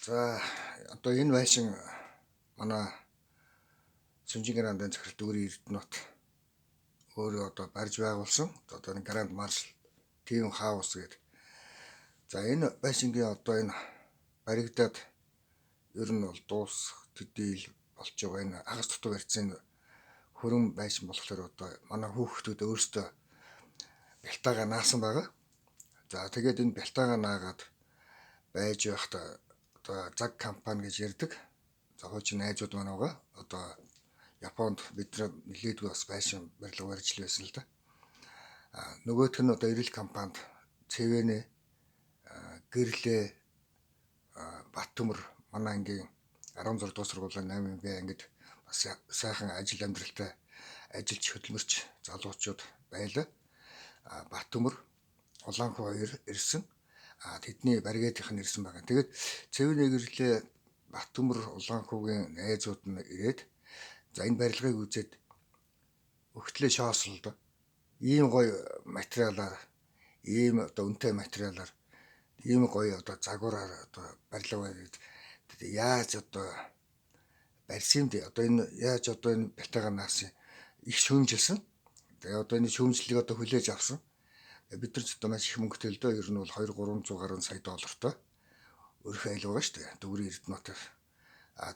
За одоо энэ байшин манай Сүнжин грандын захирал Дүүрэн Эрдэнэт өөрөө одоо барьж байгуулсан. Одоо энэ Гранд Маршал Тим Хаус гэдэг. За энэ байшингийн одоо энэ баригдаад ер нь бол дуусах төдийл болж байгаа энэ хагас дутуу барьцын хөрөн байшин болохоор одоо манай хүүхдүүд өөрсдөө бялтаагаа наасан байгаа. За тэгээд энэ бялтаагаа наагаад байж байхдаа одоо заг компани гэж ярьдаг. За хуучин найзууд маань байгаа. Одоо Японд бид нэлээдгүй бас байшин барилга барьж л байсан л да. Нөгөөх нь одоо эрэл компанид Цэвэнэ, Гэрлээ, Баттөмөр манай ангийн 16 дугаар сургуулийн 8 Б ангид бас сайхан ажил амьдралтай ажилч хөдөлмөрч залуучууд байлаа. Баттөмөр, Улаанхуу хоёр ирсэн. Тэдний баригадынх нь ирсэн байгаа. Тэгээд Цэвэнэ, Гэрлээ, Баттөмөр, Улаанхуугийн найзууд нь ирээд за энэ барилгыг үзээд өгтлээ шоосон л доо. Ийм гоё материалаар, ийм одоо үнэтэй материалаар, ийм гоё одоо загвараар одоо барилга бариад яаж одоо барьсан юм бэ? Одоо энэ яаж одоо энэ бялтаагаа наасан их шүүмжилсэн. Тэгээ одоо энэ шүүмжлэлийг одоо хүлээж авсан. Бид нар ч одоо маш их мөнгөтэй л доо. Ер нь бол 200-300 гаруй сая доллартай өөрийнхөө айл байгаа шүү дээ. Дүүрэн Эрдэнэтээр.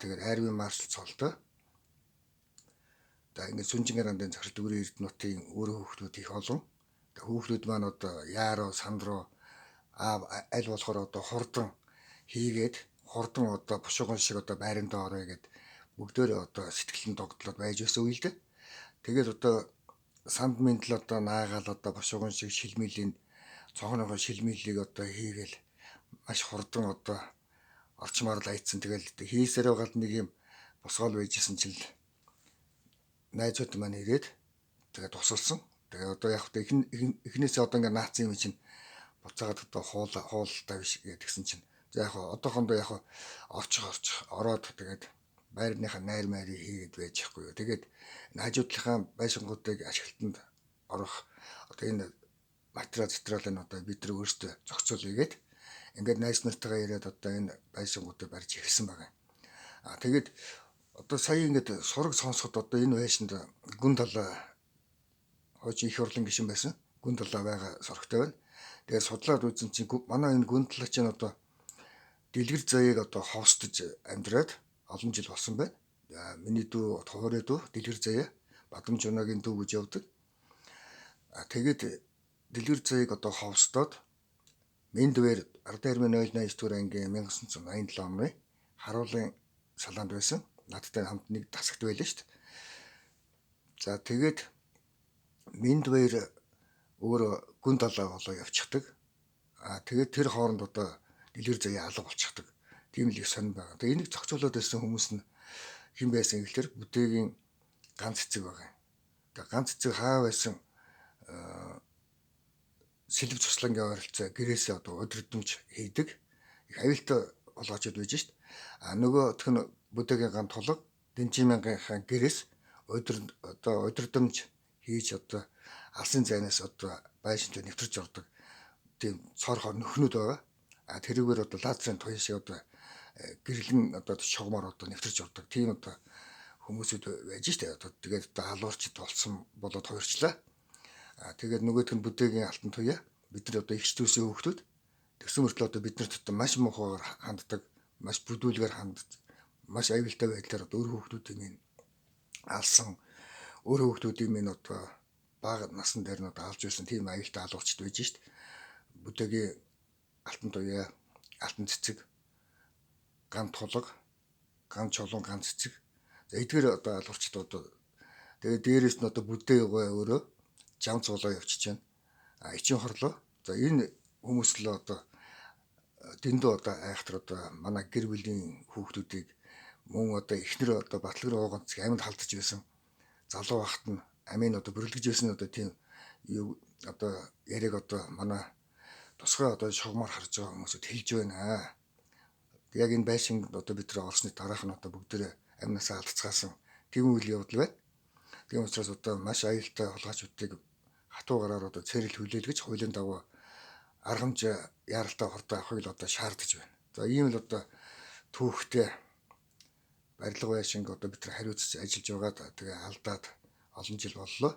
Тэгээд Айрвин Маршал цолтой. За ингээд Сүнжин грандын захирал Дүүрэн Эрдэнэтийн өөрөө хүүхдүүд их олон. Хүүхдүүд маань одоо яаруу, сандруу аль болохоор одоо хурдан хийгээд хурдан одоо бушууган шиг одоо байрандаа орё гэд бүгдөө одоо сэтгэлэн догтлоод байж байсан үйл дээ. Тэгээд одоо санд мэндл одоо наагаал одоо бушууган шиг шилмилийн цонхоогоо шилмилийг одоо хийгээл маш хурдан одоо орчмоор л айцсан. Тэгэл хийсээр байгаа нэг юм босгоол байжсэн чинь найзууд маань ирээд тэгээд тусалсан. Тэгээд одоо яг эхнээсээ одоо ингээ наацсан юм чинь буцаагаад одоо хуултай биш гэдгсэн чинь за яг одоохондоо яг ороод тэгээд байрныхаа найр майрыг хийгээд байж байхгүй юу. Тэгээд хажуудлынхаа байшингуудыг ашиглалтанд орох одоо энэ материалын одоо бид нар өөрсдөө зохицуулъягээд ингээд найз нартайгаа яриад одоо энэ байшингуудыг барьж эхэлсэн байгаа. Тэгээд одоо сая ингээд сураг сонсоход одоо энэ байшинд гүн талаа хооч их хурлын гишүүн байсан. Гүн талаа байгаа сорогтой байна. Тэгээд судлаад үзсэн чинь манай энэ гүн талаа чинь одоо дэлгэр заяаг одоо хостож амьдраад олон жил болсон байна. Миний дүү Тухорын дүү дэлгэр заяа Бадамж унагийн дүү гэж явдаг. Тэгээд дэлгэр заяаг одоо хостоод Мэндвэр Ардын армийн 080 дугаар ангийн 1987 оны харуулын салаанд байсан. Надтай хамт нэг тасагт байлаа шүү дээ. За тэгээд Мэндвэр өөрөө гүн талаа болоо явчихдаг. Тэгээд тэр хооронд одоо дэлгэр заяа алга болчихдаг. Тийм л их сонир байгаа. Тэгээд энийг зохицуулаад байсан хүмүүс нь хэн байсан гэхээр бүтээгin ганц цэцэг байгаа. Тэгээд ганц цэцэг хаа байсан сэлб цуслангийн ойролцоо гэрээсээ одоо удирдамж хийдэг. Их аюултай болгоочод байж шít. Нөгөөх нь бүтээгin ганц тулга Дэнжимэнгийн гэрээс удирдамж хийж одоо алсын зайнаас одоо байшинт нэвтэрч ордог. Тийм цорхоор нөхнүүд байгаа. Тэрүүгээр одоо лазерын туяа шиг одоо гэрлэн одоо шогмоор одоо нэвтэрч ордог. Тийм одоо хүмүүсүүд байж штэ. Одоо тэгээд одоо халуурчд болсон болоод хувирчлаа. Тэгээд нөгөөх нь бүтээгin алтан туяа бид нар одоо ихч дүүсийн хүүхдүүд тэгсэн мөртлөө одоо бид нарт одоо маш муухайгаар ханддаг, маш бүдүүлгээр ханддаг, маш аюултай байдлаар одоо өөр хүүхдүүдийн минь алсан өөр хүүхдүүдийн минь одоо бага насан дээр нь одоо алж байсан тийм аюултай алуурчд байж штэ. Бүтээгin алтан туяа, алтан цэцэг, ганц тулга, ганц чулуун, ганц цэцэг. За эдгээр одоо алуурчдууд тэгээд дээрээс нь одоо бүтээгөө өөрөө жам цуулаа явчихж байна. Ичин хорлоо. За энэ хүмүүс л одоо дэндүү одоо айхтар одоо манай гэр бүлийн хүүхдүүдийг мөн одоо эхнэр одоо батлагэр ууганц амьд халдаж байсан. Залуу бахт нь амийн одоо бүрлэгж байсан одоо тийм одоо яриг одоо манай тусгай одоо шогмоор харж байгаа хүмүүсд хэлж байна. Яг энэ байшинд одоо бид нар орсны дараах нь одоо бүгдээрээ амнасаа алдцгаасан тийм үйл явдал байна. Тийм учраас одоо маш аюултай холгаачдыг хатуу гараар одоо цэрэл хүлээлгэж хуулийн дагуу аргамж яаралтай хордоо авахыг л одоо шаардж байна. За ийм л одоо түүхтэй барилга байшинг одоо бид нар хариуцж ажиллаж байгаад тэгээ алдаад олон жил боллоо.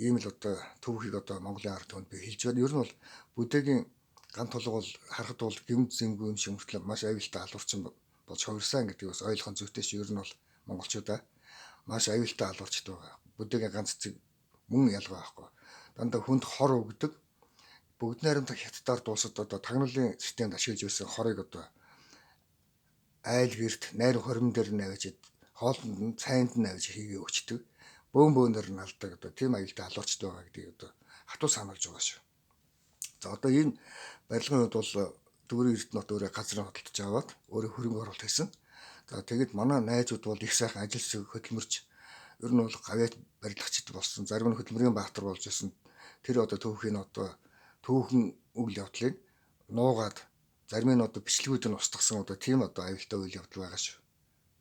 Ийм л одоо түүхийг одоо Монголын ард түмэнд би хэлж байна. Ер нь бол бүдээгийн ган тулга бол харахад бол гэмт зэмгүй юм шиг мөртлөө маш аюултай алуурчин болж хувирсан гэдгийг бас ойлгох зүйтэй чи ер нь бол монголчуудаа маш аюултай алуурчтай байгаа. Бүдээгийн ганц зэг мөн ялгаа байхгүй. Дандаа хүнд хор өгдөг. Бүгд найрамдах хятадаар дуусад одоо тагнуулын системд ашиглаж байсан хорыг одоо айл гэрт найр хорим дээр навиж хоолтонд нь цайнд нь навиж хийгээ өчтдөг. Бөөнөр нь алдаг одоо тийм аюултай алуурчтай байгаа гэдгийг одоо хатуу сануулж байгаа шүү. За одоо энэ барилгын хувьд бол Дүүрэн Эрдэнэт өөрөө газрын хөдөлж аваад өөрөө хөрөнгө оруулалт хийсэн. За тэгэд манай найзууд бол их сайхан ажил зүг хөдөлмөрч ер нь бол гавьяат барилгачд болсон. Зарим нь хөдөлмөрийн баатар болж ирсэн. Тэр одоо түүхийн одоо түүхэн үйл явдлыг нуугаад зарим нь одоо бичлэгүүд нь устгасан одоо тийм одоо аюултай үйл явдал байгаа шүү.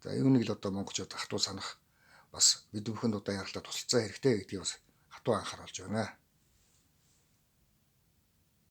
За үүнийг л одоо монголчууд хатуу санах бас бид бүхэнд одоо ярилцлаа тусалцаа хэрэгтэй гэдгийг бас хатуу анхааруулж байна.